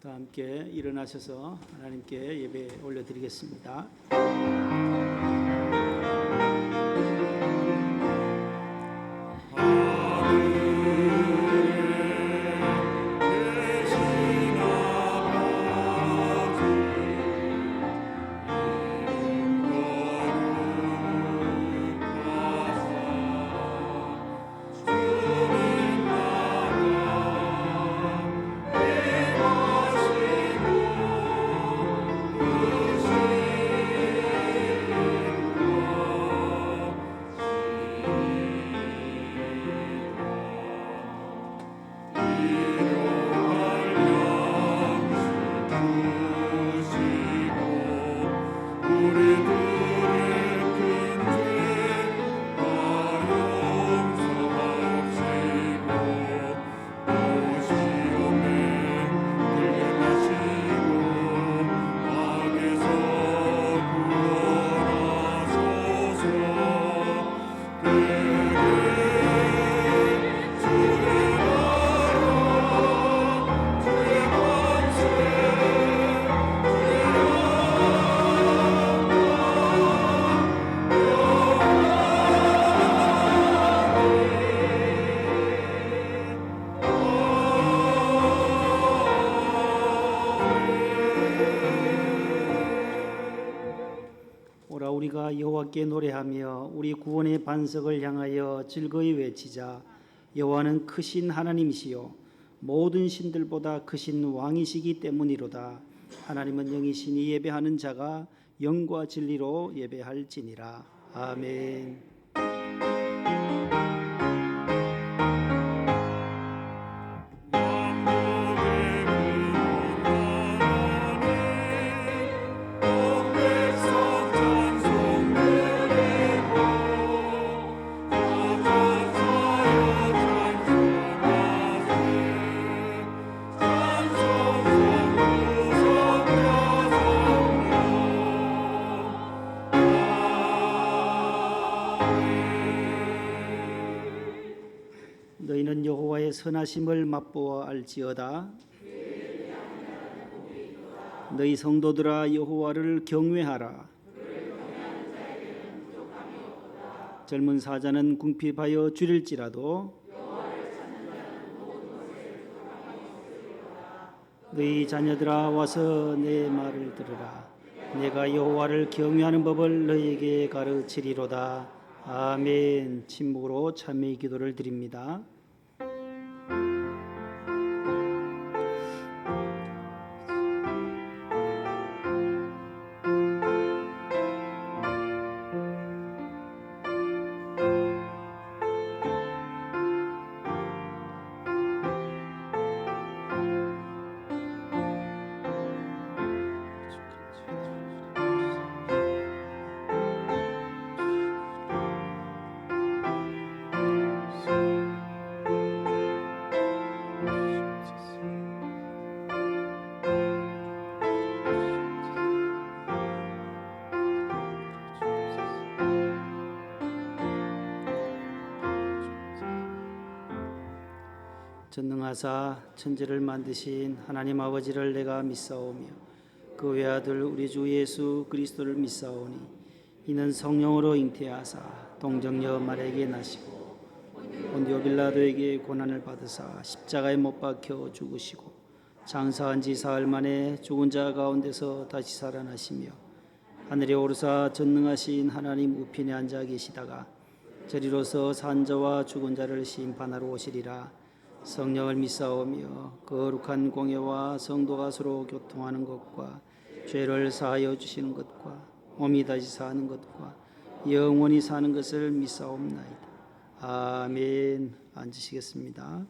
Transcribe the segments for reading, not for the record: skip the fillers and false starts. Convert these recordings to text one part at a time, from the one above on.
다 함께 일어나셔서 하나님께 예배 올려드리겠습니다. 우리가 여호와께 노래하며 우리 구원의 반석을 향하여 즐거이 외치자. 여호와는 크신 하나님이시요 모든 신들보다 크신 왕이시기 때문이로다. 하나님은 영이시니 예배하는 자가 영과 진리로 예배할지니라. 아멘. 너희는 여호와의 선하심을 맛보아 알지어다. 너희 성도들아 여호와를 경외하라. 젊은 사자는 궁핍하여 줄일지라도 너희 자녀들아 와서 내 말을 들으라. 내가 여호와를 경외하는 법을 너희에게 가르치리로다. 아멘. 침묵으로 참회의 기도를 드립니다. 전능하사 천지를 만드신 하나님 아버지를 내가 믿사오며 그 외아들 우리 주 예수 그리스도를 믿사오니 이는 성령으로 잉태하사 동정녀 마리아에게 나시고 본디오 빌라도에게 고난을 받으사 십자가에 못 박혀 죽으시고 장사한 지 사흘 만에 죽은 자 가운데서 다시 살아나시며 하늘에 오르사 전능하신 하나님 우편에 앉아 계시다가 저리로서 산 자와 죽은 자를 심판하러 오시리라. 성령을 믿사오며 거룩한 공예와 성도가 서로 교통하는 것과 죄를 사하여 주시는 것과 몸이 다시 사는 것과 영원히 사는 것을 믿사옵나이다. 아멘. 앉으시겠습니다.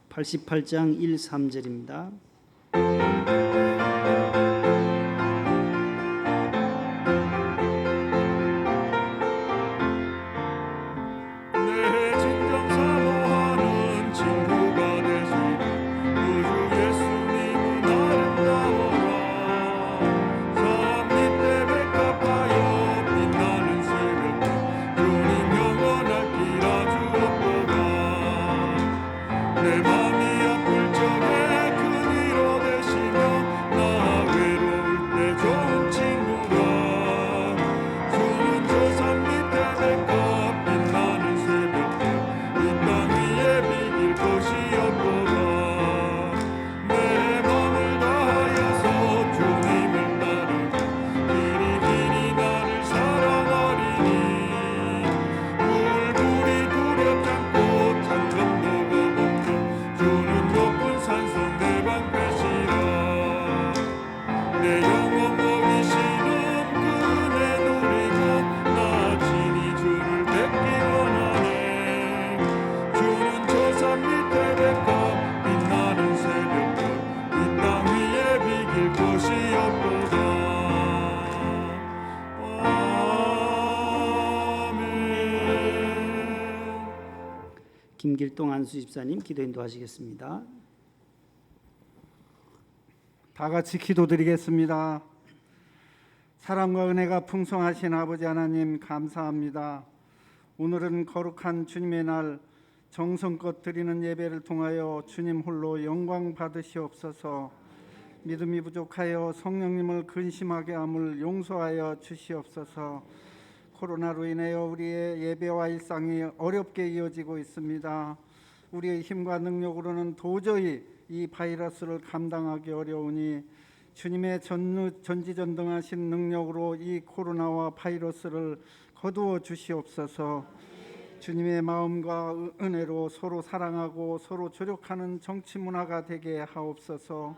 88장 1, 3절입니다. 내 맘이 아플 적에 그 위로 되시며 잊을 것이 없도다. 김길동 안수 집사님 기도 인도하시겠습니다. 다 같이 기도드리겠습니다. 사랑과 은혜가 풍성하신 아버지 하나님 감사합니다. 오늘은 거룩한 주님의 날 정성껏 드리는 예배를 통하여 주님 홀로 영광 받으시옵소서. 믿음이 부족하여 성령님을 근심하게 함을 용서하여 주시옵소서. 코로나로 인하여 우리의 예배와 일상이 어렵게 이어지고 있습니다. 우리의 힘과 능력으로는 도저히 이 바이러스를 감당하기 어려우니 주님의 전지전능하신 능력으로 이 코로나와 바이러스를 거두어 주시옵소서. 주님의 마음과 은혜로 서로 사랑하고 서로 조력하는 정치 문화가 되게 하옵소서.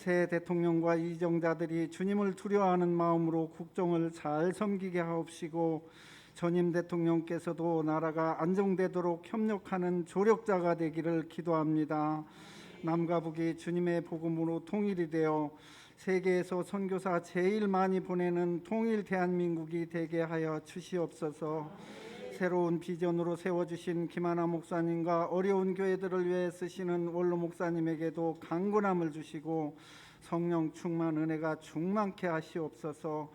새 대통령과 이정자들이 주님을 두려워하는 마음으로 국정을 잘 섬기게 하옵시고 전임 대통령께서도 나라가 안정되도록 협력하는 조력자가 되기를 기도합니다. 남과 북이 주님의 복음으로 통일이 되어 세계에서 선교사 제일 많이 보내는 통일 대한민국이 되게 하여 주시옵소서. 새로운 비전으로 세워주신 김하나 목사님과 어려운 교회들을 위해 쓰시는 원로 목사님에게도 강건함을 주시고 성령 충만 은혜가 충만케 하시옵소서.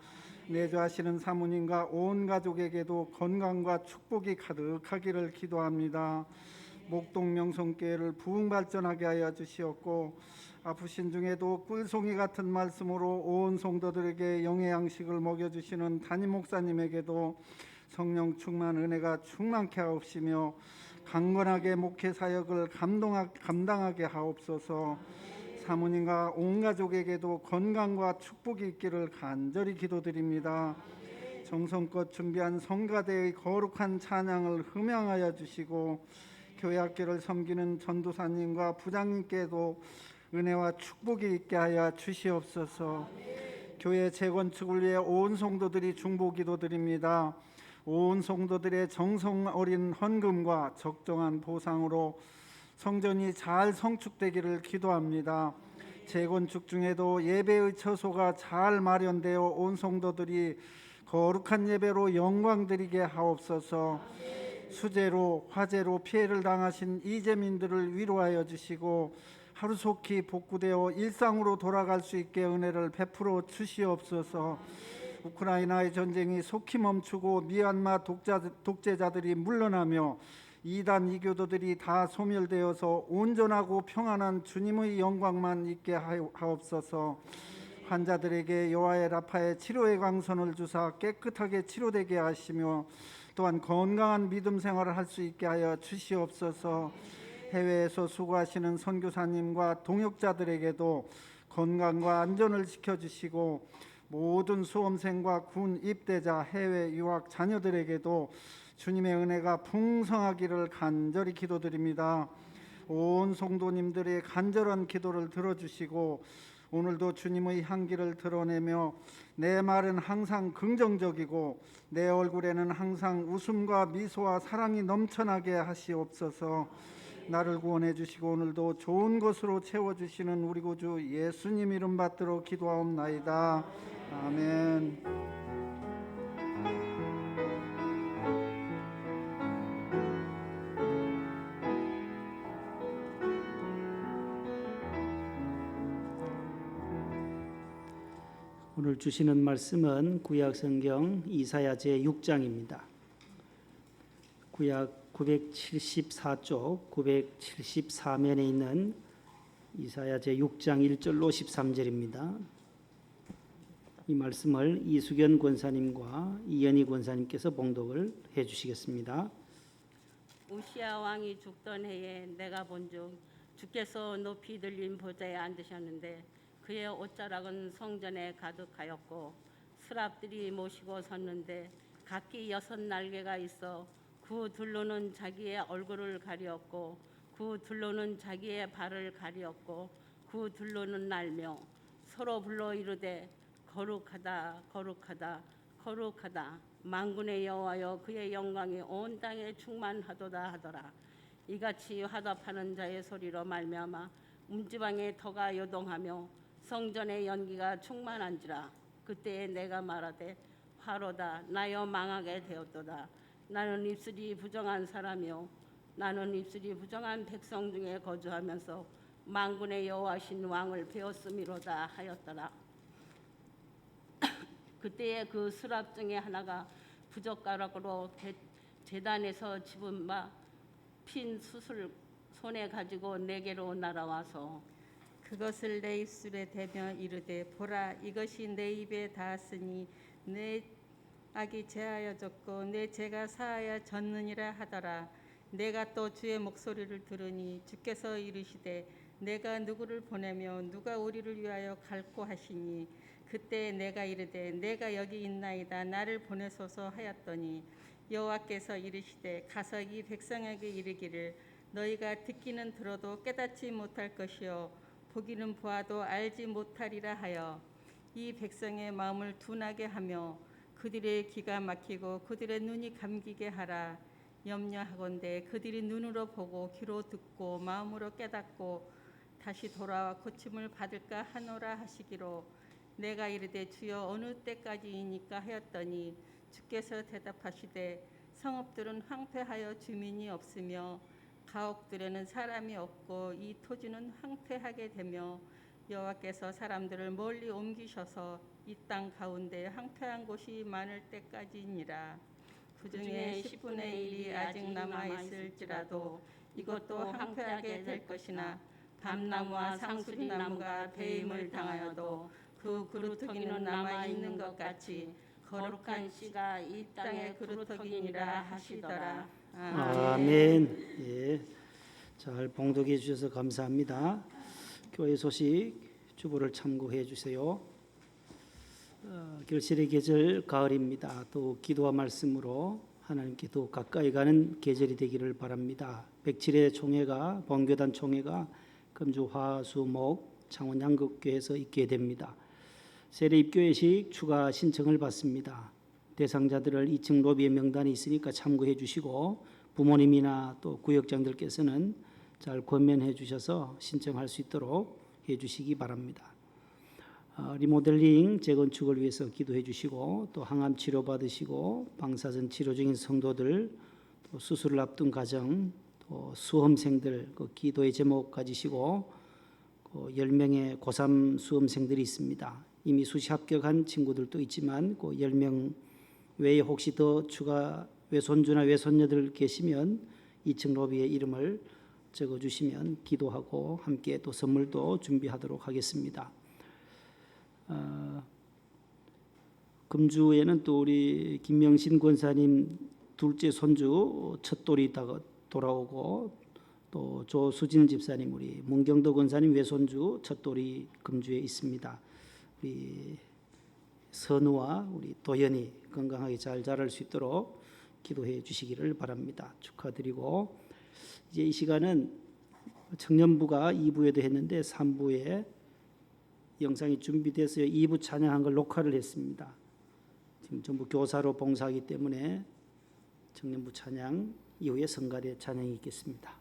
내조하시는 사모님과 온 가족에게도 건강과 축복이 가득하기를 기도합니다. 목동 명성교회를 부흥발전하게 하여 주시옵고 아프신 중에도 꿀송이 같은 말씀으로 온 성도들에게 영의 양식을 먹여주시는 담임 목사님에게도 성령 충만 은혜가 충만케 하옵시며 강건하게 목회 사역을 감당하게 하옵소서. 사모님과 온 가족에게도 건강과 축복이 있기를 간절히 기도드립니다. 정성껏 준비한 성가대의 거룩한 찬양을 흠양하여 주시고 교회 학교를 섬기는 전도사님과 부장님께도 은혜와 축복이 있게 하여 주시옵소서. 교회 재건축을 위해 온 성도들이 중보 기도드립니다. 온 성도들의 정성 어린 헌금과 적정한 보상으로 성전이 잘 성축되기를 기도합니다. 재건축 중에도 예배의 처소가 잘 마련되어 온 성도들이 거룩한 예배로 영광 드리게 하옵소서. 수재로 화재로 피해를 당하신 이재민들을 위로하여 주시고 하루속히 복구되어 일상으로 돌아갈 수 있게 은혜를 베풀어 주시옵소서. 우크라이나의 전쟁이 속히 멈추고 미얀마 독재자들이 물러나며 이단 이교도들이 다 소멸되어서 온전하고 평안한 주님의 영광만 있게 하옵소서. 환자들에게 여호와의 라파의 치료의 광선을 주사 깨끗하게 치료되게 하시며 또한 건강한 믿음 생활을 할 수 있게 하여 주시옵소서. 해외에서 수고하시는 선교사님과 동역자들에게도 건강과 안전을 지켜주시고 모든 수험생과 군 입대자 해외 유학 자녀들에게도 주님의 은혜가 풍성하기를 간절히 기도드립니다. 온 성도님들의 간절한 기도를 들어주시고 오늘도 주님의 향기를 드러내며 내 말은 항상 긍정적이고 내 얼굴에는 항상 웃음과 미소와 사랑이 넘쳐나게 하시옵소서. 나를 구원해 주시고 오늘도 좋은 것으로 채워주시는 우리 구주 예수님 이름 받들어 기도하옵나이다. 아멘. 오늘 주시는 말씀은 구약성경 이사야 제6장입니다. 구약 974쪽 974면에 있는 이사야 제6장 1절로 13절입니다. 이 말씀을 이수견 권사님과 이연희 권사님께서 봉독을 해주시겠습니다. 우시야 왕이 죽던 해에 내가 본즉 주께서 높이 들린 보좌에 앉으셨는데 그의 옷자락은 성전에 가득하였고 스랍들이 모시고 섰는데 각기 6날개가 있어 그 둘로는 자기의 얼굴을 가리었고 그 둘로는 자기의 발을 가리었고 그 둘로는 날며 서로 불러 이르되 거룩하다 거룩하다 거룩하다 만군의 여호와여 그의 영광이 온 땅에 충만하도다 하더라. 이같이 화답하는 자의 소리로 말미암아 움지방의 터가 요동하며 성전의 연기가 충만한지라. 그때에 내가 말하되 화로다 나여 망하게 되었도다. 나는 입술이 부정한 사람이요 나는 입술이 부정한 백성 중에 거주하면서 만군의 여호와신 왕을 배웠음이로다 하였더라. 그때에 그 수랍 중에 하나가 부젓가락으로 제단에서 집은 바 핀 숯을 손에 가지고 내게로 날아와서 그것을 내 입술에 대며 이르되 보라 이것이 내 입에 닿았으니 내 악이 제하여졌고 내 죄가 사하여 졌느니라 하더라. 내가 또 주의 목소리를 들으니 주께서 이르시되 내가 누구를 보내며 누가 우리를 위하여 갈고 하시니 그때 내가 이르되 내가 여기 있나이다 나를 보내소서 하였더니 여호와께서 이르시되 가서 이 백성에게 이르기를 너희가 듣기는 들어도 깨닫지 못할 것이요 보기는 보아도 알지 못하리라 하여 이 백성의 마음을 둔하게 하며 그들의 귀가 막히고 그들의 눈이 감기게 하라. 염려하건대 그들이 눈으로 보고 귀로 듣고 마음으로 깨닫고 다시 돌아와 고침을 받을까 하노라 하시기로 내가 이르되 주여 어느 때까지이니까 하였더니 주께서 대답하시되 성읍들은 황폐하여 주민이 없으며 가옥들에는 사람이 없고 이 토지는 황폐하게 되며 여호와께서 사람들을 멀리 옮기셔서 이 땅 가운데 황폐한 곳이 많을 때까지니라. 그중에 10분의 1이 아직 남아 있을지라도 이것도 황폐하게 될 것이나 밤나무와 상수리나무가 배임을 당하여도 그 그루터기는 남아 있는 것 같이 거룩한 씨가 이 땅의 그루터기니라 하시더라. 아멘. 예, 잘 봉독해 주셔서 감사합니다. 교회 소식 주보를 참고해 주세요. 결실의 계절 가을입니다. 또 기도와 말씀으로 하나님께 더 가까이 가는 계절이 되기를 바랍니다. 107회 총회가 본교단 총회가 금주 화수목 창원 양극교에서 있게 됩니다. 세례 입교회식 추가 신청을 받습니다. 대상자들을 2층 로비에 명단이 있으니까 참고해 주시고 부모님이나 또 구역장들께서는 잘 권면해 주셔서 신청할 수 있도록 해 주시기 바랍니다. 리모델링 재건축을 위해서 기도해 주시고 또 항암 치료 받으시고 방사선 치료 중인 성도들 또 수술을 앞둔 가정 또 수험생들 그 기도의 제목 가지시고 10명의 고3 수험생들이 있습니다. 이미 수시 합격한 친구들도 있지만 그 10명 외에 혹시 더 추가 외손주나 외손녀들 계시면 2층 로비에 이름을 적어주시면 기도하고 함께 또 선물도 준비하도록 하겠습니다. 금주에는 또 우리 김명신 권사님 둘째 손주 첫돌이 돌아오고 또 조수진 집사님 우리 문경도 권사님 외손주 첫돌이 금주에 있습니다. 우리 선우와 우리 도연이 건강하게 잘 자랄 수 있도록 기도해 주시기를 바랍니다. 축하드리고 이제 이 시간은 청년부가 2부에도 했는데 3부에 영상이 준비돼서 2부 찬양한 걸 녹화를 했습니다. 지금 전부 교사로 봉사하기 때문에 청년부 찬양 이후에 성가대 찬양이 있겠습니다.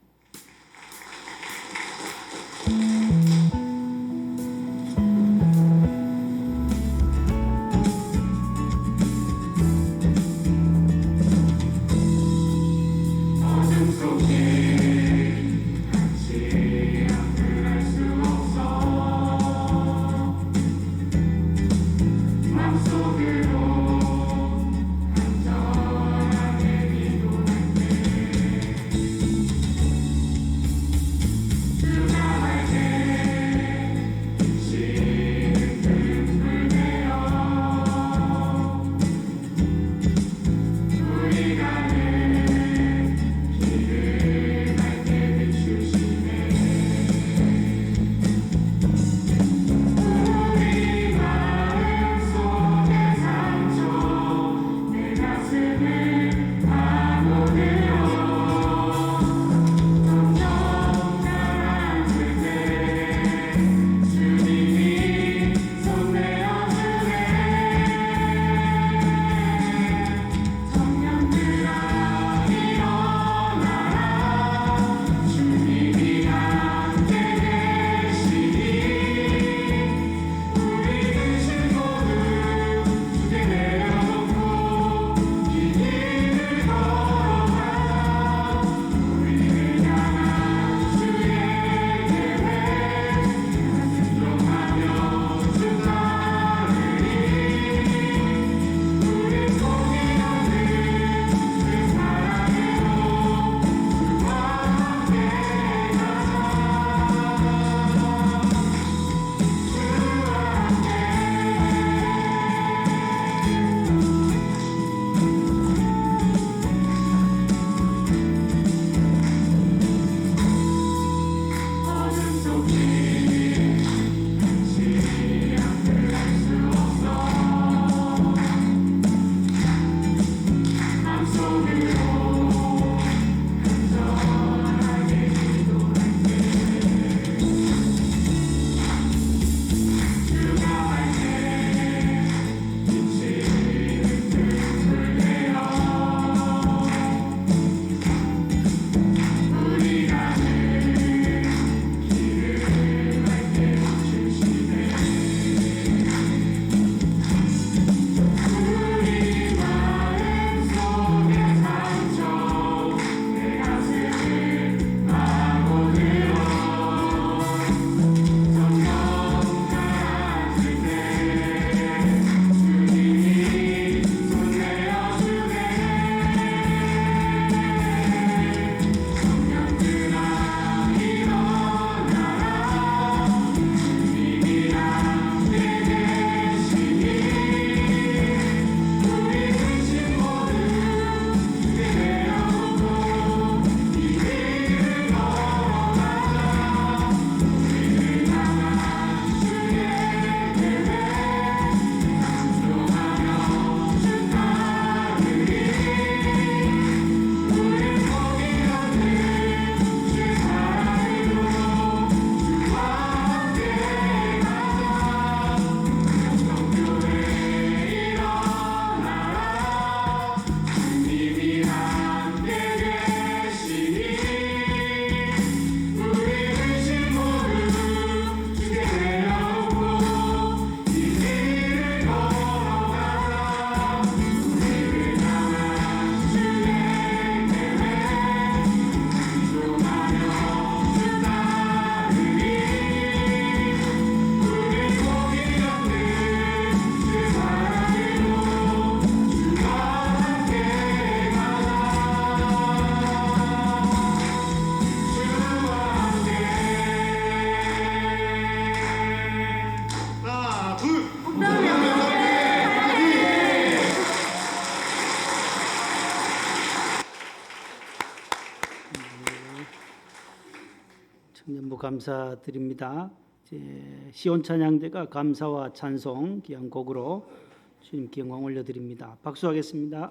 감사드립니다. 시온 찬양대가 감사와 찬송 귀한 곡으로 주님께 영광 올려드립니다. 박수하겠습니다.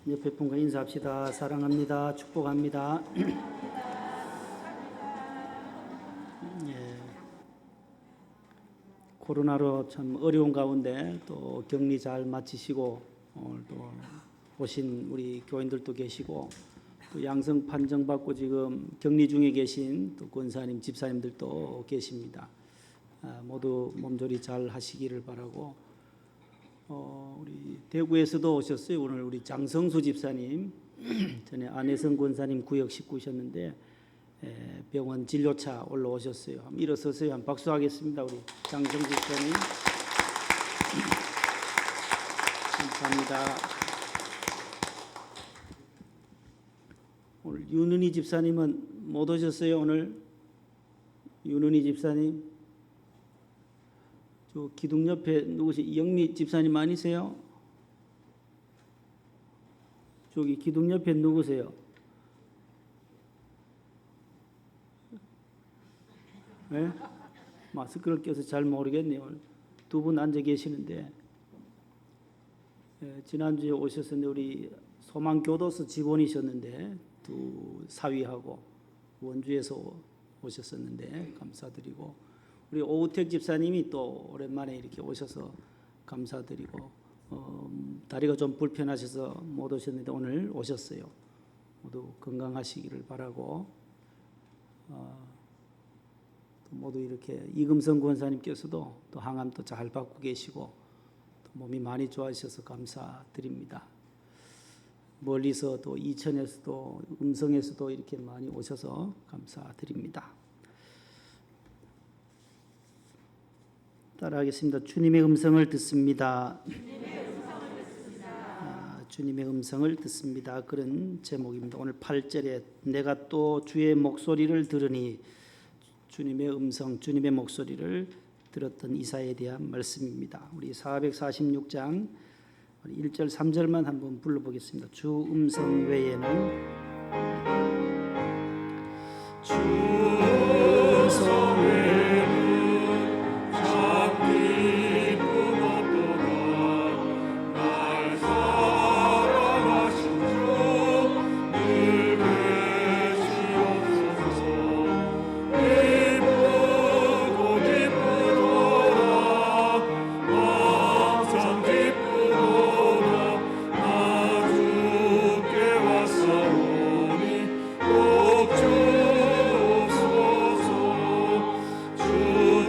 옆에 분과 인사합시다. 사랑합니다. 축복합니다. 예. 코로나로 참 어려운 가운데 또 격리 잘 마치시고 오늘 또 오신 우리 교인들도 계시고 또 양성 판정 받고 지금 격리 중에 계신 또 권사님, 집사님들도 계십니다. 모두 몸조리 잘 하시기를 바라고 우리 대구에서도 오셨어요. 오늘 우리 장성수 집사님 전에 안혜성 권사님 구역 식구셨는데 병원 진료차 올라오셨어요. 한번 일어서세요. 한번 박수하겠습니다. 우리 장성수 집사님 감사합니다. 오늘 윤은희 집사님은 못 오셨어요. 오늘 윤은희 집사님 저 기둥 옆에 누구시? 영미 집사님 아니세요? 저기 기둥 옆에 누구세요? 네? 마스크를 껴서 잘 모르겠네요. 두 분 앉아 계시는데 지난주에 오셨었는데 우리 소망교도소 직원이셨는데 두 사위하고 원주에서 오셨었는데 감사드리고 우리 오우택 집사님이 또 오랜만에 이렇게 오셔서 감사드리고 다리가 좀 불편하셔서 못 오셨는데 오늘 오셨어요. 모두 건강하시기를 바라고 모두 이렇게 이금성 권사님께서도 또 항암도 잘 받고 계시고 또 몸이 많이 좋아지셔서 감사드립니다. 멀리서 또 이천에서도 음성에서도 이렇게 많이 오셔서 감사드립니다. 따라하겠습니다. 주님의 음성을 듣습니다. 주님의 음성을 듣습니다. 그런 제목입니다. 오늘 8절에 내가 또 주의 목소리를 들으니 주님의 음성, 주님의 목소리를 들었던 이사야에 대한 말씀입니다. 우리 446장 1절 3절만 한번 불러보겠습니다. 주 음성 외에는 주 음성 외에는 참 기쁨 없도다. 날 사랑하신 주 늘 계시옵소서. 기쁘고 기쁘도다. 항상 기쁘도다. 나 주께 왔사오니 꼭 주옵소서. 주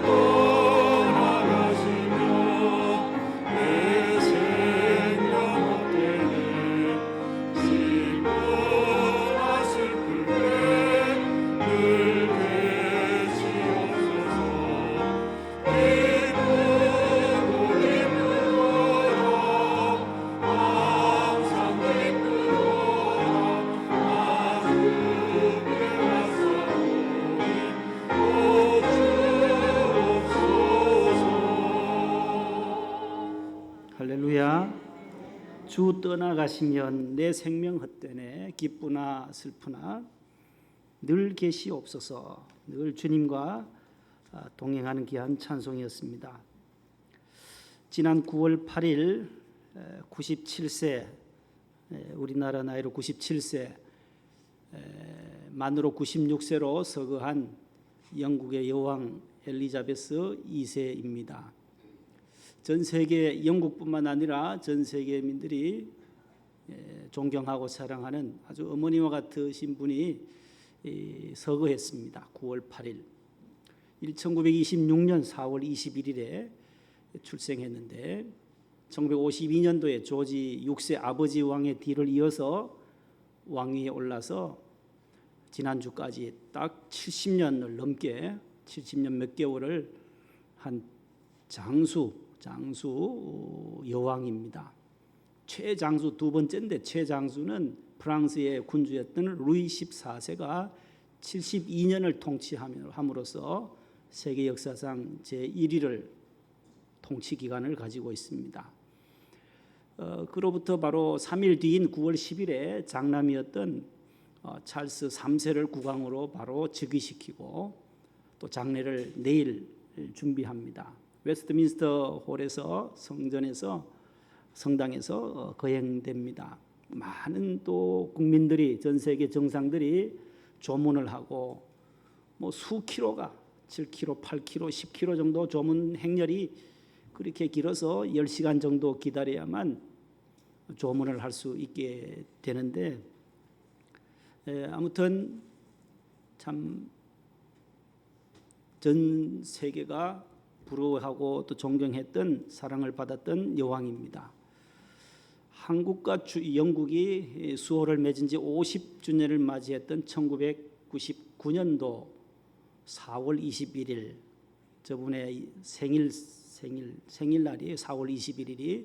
떠나가시면 내 생명 없겠네. 슬프나 슬플 때늘 계시옵소서. 기쁘고 기쁘도다. 항상 기쁘도다. 나 주께 왔사오니 꼭 주옵소서. 할렐루야. 주 떠나가시면 내 생명 헛되네. 기쁘나 슬프나 늘 계시옵소서. 늘 주님과 동행하는 귀한 찬송이었습니다. 지난 9월 8일 97세 우리나라 나이로 97세 만으로 96세로 서거한 영국의 여왕 엘리자베스 2세입니다. 전 세계 영국뿐만 아니라 전 세계민들이 존경하고 사랑하는 아주 어머니와 같으신 분이 서거했습니다. 9월 8일 1926년 4월 21일에 출생했는데 1952년도에 조지 6세 아버지 왕의 뒤를 이어서 왕위에 올라서 지난주까지 딱 70년을 넘게 70년 몇 개월을 한 장수 여왕입니다. 최장수 두 번째인데 최장수는 프랑스의 군주였던 루이 14세가 72년을 통치함으로써 세계 역사상 제1위를 통치 기간을 가지고 있습니다. 그로부터 바로 3일 뒤인 9월 10일에 장남이었던 찰스 3세를 국왕으로 바로 즉위시키고 또 장례를 내일 준비합니다. 웨스트민스터 홀에서 성당에서 거행됩니다. 많은 또 국민들이 전 세계 정상들이 조문을 하고 뭐 수키로가 7km, 8km, 10km 정도 조문 행렬이 그렇게 길어서 10시간 정도 기다려야만 조문을 할 수 있게 되는데 아무튼 참 전 세계가 부러워하고 또 존경했던 사랑을 받았던 여왕입니다. 한국과 영국이 수호를 맺은 지 50주년을 맞이했던 1999년도 4월 21일 저분의 생일날이에요. 4월 21일이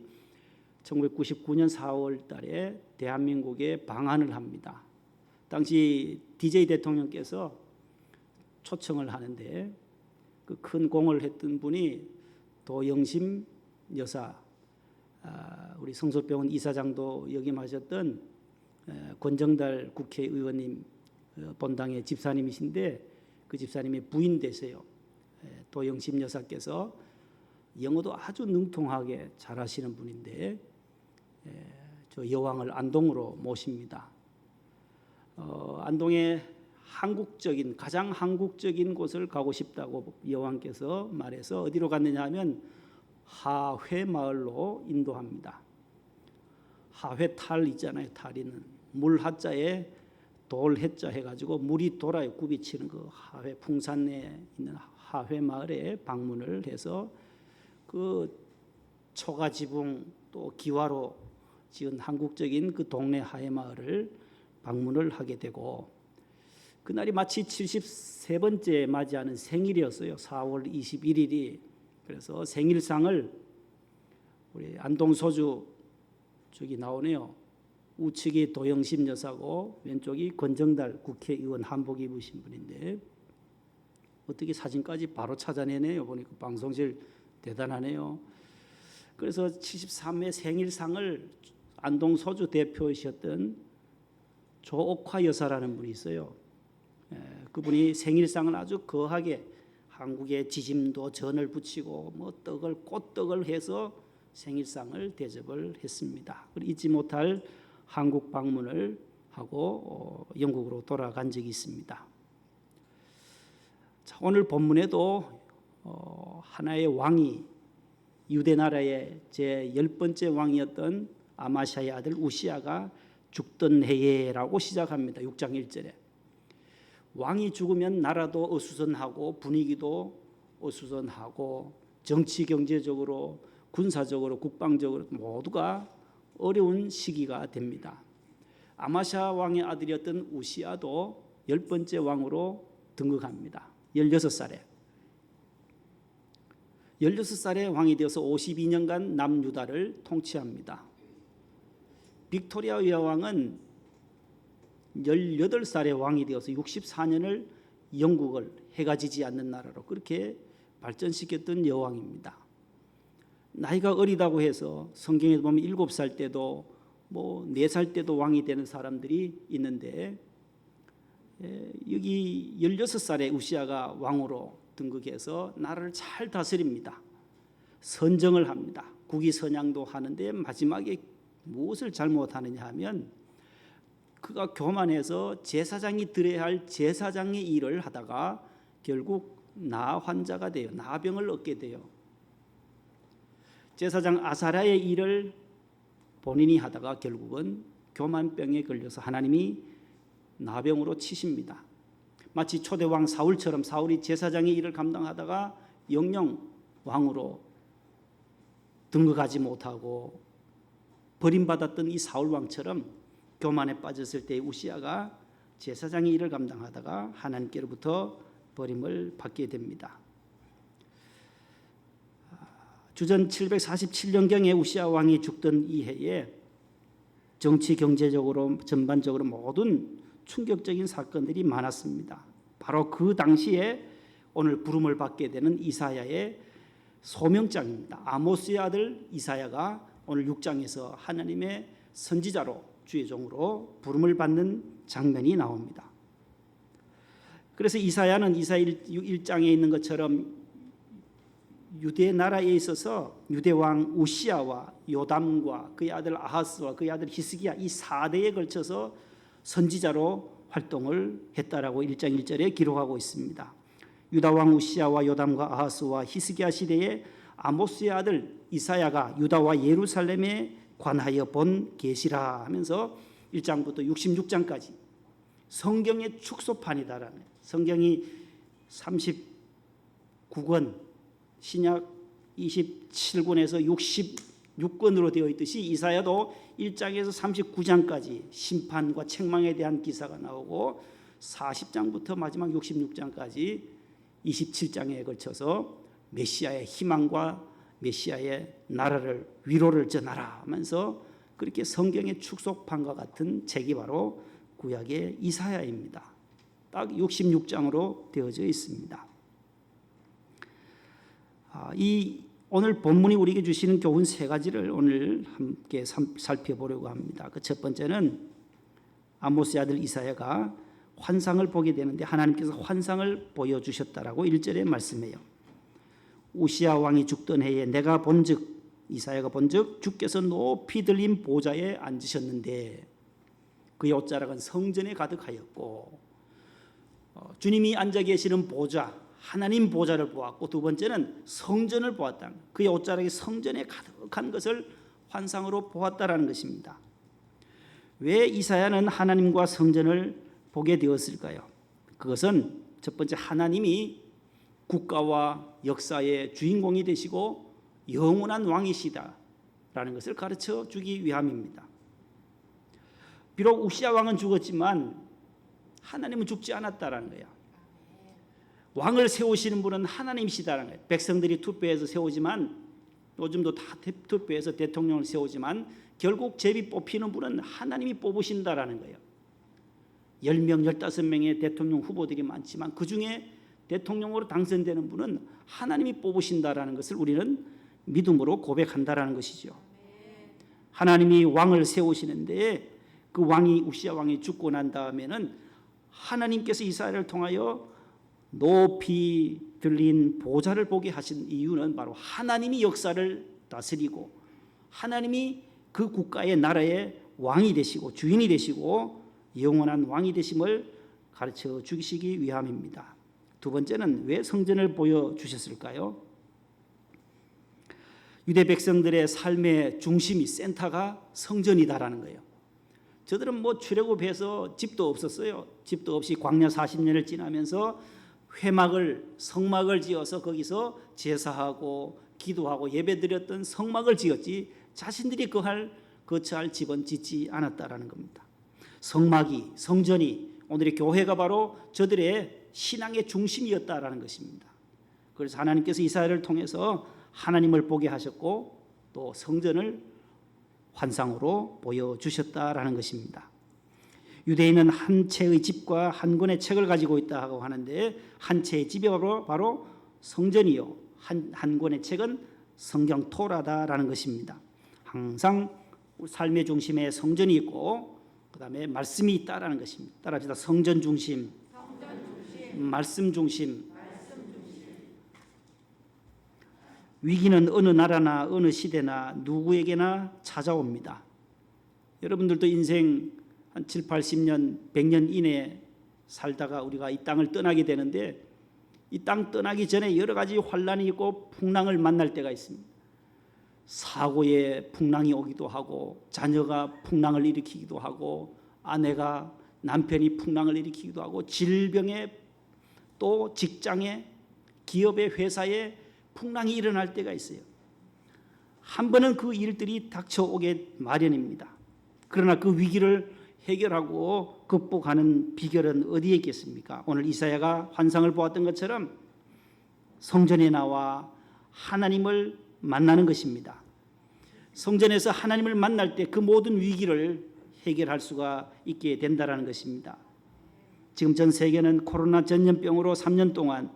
1999년 4월 달에 대한민국에 방한을 합니다. 당시 DJ 대통령께서 초청을 하는데 그 큰 공을 했던 분이 도영심 여사, 우리 성소병원 이사장도 역임하셨던 권정달 국회의원님 본당의 집사님이신데 그 집사님의 부인 되세요. 도영심 여사께서 영어도 아주 능통하게 잘하시는 분인데 저 여왕을 안동으로 모십니다. 안동에 가장 한국적인 곳을 가고 싶다고 여왕께서 말해서 어디로 갔느냐 하면 하회 마을로 인도합니다. 하회 탈 있잖아요. 탈이는 물 하자에 돌 해자 해가지고 물이 돌아요. 굽이치는 그 하회 풍산에 있는 하회 마을에 방문을 해서 그 초가 지붕 또 기와로 지은 한국적인 그 동네 하회 마을을 방문을 하게 되고 그날이 마치 73번째 맞이하는 생일이었어요. 4월 21일이. 그래서 생일상을 우리 안동소주 저기 나오네요. 우측이 도영심 여사고 왼쪽이 권정달 국회의원 한복 입으신 분인데 어떻게 사진까지 바로 찾아내네요. 보니까 방송실 대단하네요. 그래서 73회 생일상을 안동소주 대표이셨던 조옥화 여사라는 분이 있어요. 그분이 생일상을 아주 거하게 한국의 지짐도 전을 붙이고 뭐 꽃떡을 해서 생일상을 대접을 했습니다. 잊지 못할 한국 방문을 하고 영국으로 돌아간 적이 있습니다. 자, 오늘 본문에도 하나의 왕이 유대 나라의 제 10번째 왕이었던 아마샤의 아들 우시아가 죽던 해에라고 시작합니다. 6장 1절에. 왕이 죽으면 나라도 어수선하고 분위기도 어수선하고 정치 경제적으로 군사적으로 국방적으로 모두가 어려운 시기가 됩니다. 아마샤 왕의 아들이었던 우시아도 10번째 왕으로 등극합니다. 16살에 16살에 왕이 되어서 52년간 남유다를 통치합니다. 빅토리아 여왕은 18살에 왕이 되어서 64년을 영국을 해가 지지 않는 나라로 그렇게 발전시켰던 여왕입니다. 나이가 어리다고 해서 성경에 보면 7살 때도 뭐 4살 때도 왕이 되는 사람들이 있는데 여기 16살에 우시아가 왕으로 등극해서 나라를 잘 다스립니다. 선정을 합니다. 국위선양도 하는데 마지막에 무엇을 잘못하느냐 하면 그가 교만해서 제사장이 드려야 할 제사장의 일을 하다가 결국 나 환자가 돼요. 나병을 얻게 돼요. 제사장 아사랴의 일을 본인이 하다가 결국은 교만병에 걸려서 하나님이 나병으로 치십니다. 마치 초대왕 사울처럼 사울이 제사장의 일을 감당하다가 영영 왕으로 등극하지 못하고 버림받았던 이 사울왕처럼 교만에 빠졌을 때 우시아가 제사장의 일을 감당하다가 하나님께로부터 버림을 받게 됩니다. 주전 747년경에 우시아 왕이 죽던 이 해에 정치 경제적으로 전반적으로 모든 충격적인 사건들이 많았습니다. 바로 그 당시에 오늘 부름을 받게 되는 이사야의 소명장입니다. 아모스의 아들 이사야가 오늘 6장에서 하나님의 선지자로 주의 종으로 부름을 받는 장면이 나옵니다. 그래서 이사야는 이사야 1장에 있는 것처럼 유대 나라에 있어서 유대 왕 우시아와 요담과 그의 아들 아하스와 그의 아들 히스기야 이 4대에 걸쳐서 선지자로 활동을 했다라고 1장 1절에 기록하고 있습니다. 유다 왕 우시아와 요담과 아하스와 히스기야 시대에 아모스의 아들 이사야가 유다와 예루살렘에 관하여 본 계시라 하면서 1장부터 66장까지 성경의 축소판이다라는, 성경이 39권 신약 27권에서 66권으로 되어 있듯이 이사야도 1장에서 39장까지 심판과 책망에 대한 기사가 나오고 40장부터 마지막 66장까지 27장에 걸쳐서 메시아의 희망과 메시아의 나라를 위로를 전하라 하면서 그렇게 성경의 축소판과 같은 책이 바로 구약의 이사야입니다. 딱 66장으로 되어져 있습니다. 이 오늘 본문이 우리에게 주시는 교훈 세 가지를 오늘 함께 살펴보려고 합니다. 그 첫 번째는 아모스의 아들 이사야가 환상을 보게 되는데 하나님께서 환상을 보여주셨다라고 1절에 말씀해요. 우시아 왕이 죽던 해에 내가 본즉, 이사야가 본즉 주께서 높이 들린 보좌에 앉으셨는데 그의 옷자락은 성전에 가득하였고, 주님이 앉아 계시는 보좌, 하나님 보좌를 보았고, 두 번째는 성전을 보았다. 그의 옷자락이 성전에 가득한 것을 환상으로 보았다라는 것입니다. 왜 이사야는 하나님과 성전을 보게 되었을까요? 그것은 첫 번째, 하나님이 국가와 역사의 주인공이 되시고 영원한 왕이시다라는 것을 가르쳐 주기 위함입니다. 비록 우시아 왕은 죽었지만 하나님은 죽지 않았다라는 거예요. 왕을 세우시는 분은 하나님이시다라는 거예요. 백성들이 투표해서 세우지만, 요즘도 다 투표해서 대통령을 세우지만 결국 제비 뽑히는 분은 하나님이 뽑으신다라는 거예요. 10명, 15명의 대통령 후보들이 많지만 그중에 대통령으로 당선되는 분은 하나님이 뽑으신다라는 것을 우리는 믿음으로 고백한다라는 것이죠. 하나님이 왕을 세우시는데 그 왕이, 우시아 왕이 죽고 난 다음에는 하나님께서 이스라엘을 통하여 높이 들린 보좌를 보게 하신 이유는 바로 하나님이 역사를 다스리고 하나님이 그 국가의 나라의 왕이 되시고 주인이 되시고 영원한 왕이 되심을 가르쳐 주시기 위함입니다. 두 번째는 왜 성전을 보여주셨을까요? 유대 백성들의 삶의 중심이, 센터가 성전이다라는 거예요. 저들은 출애굽해서 집도 없었어요. 집도 없이 광야 40년을 지나면서 회막을, 성막을 지어서 거기서 제사하고 기도하고 예배드렸던 성막을 지었지 자신들이 거처할 집은 짓지 않았다라는 겁니다. 성막이, 성전이, 오늘의 교회가 바로 저들의 신앙의 중심이었다라는 것입니다. 그래서 하나님께서 이스라엘을 통해서 하나님을 보게 하셨고 또 성전을 환상으로 보여주셨다라는 것입니다. 유대인은 한 채의 집과 한 권의 책을 가지고 있다고 하는데 한 채의 집이 바로 성전이요, 한 권의 책은 성경 토라다라는 것입니다. 항상 삶의 중심에 성전이 있고 그 다음에 말씀이 있다라는 것입니다. 따라합시다. 성전 중심, 말씀 중심. 위기는 어느 나라나 어느 시대나 누구에게나 찾아옵니다. 여러분들도 인생 한 7, 80년, 100년 이내에 살다가 우리가 이 땅을 떠나게 되는데 이 땅 떠나기 전에 여러 가지 환란이 있고 풍랑을 만날 때가 있습니다. 사고에 풍랑이 오기도 하고 자녀가 풍랑을 일으키기도 하고 아내가 남편이 풍랑을 일으키기도 하고 질병에 또 직장에 기업의 회사에 풍랑이 일어날 때가 있어요. 한 번은 그 일들이 닥쳐오게 마련입니다. 그러나 그 위기를 해결하고 극복하는 비결은 어디에 있겠습니까? 오늘 이사야가 환상을 보았던 것처럼 성전에 나와 하나님을 만나는 것입니다. 성전에서 하나님을 만날 때 그 모든 위기를 해결할 수가 있게 된다는 것입니다. 지금 전 세계는 코로나 전염병으로 3년 동안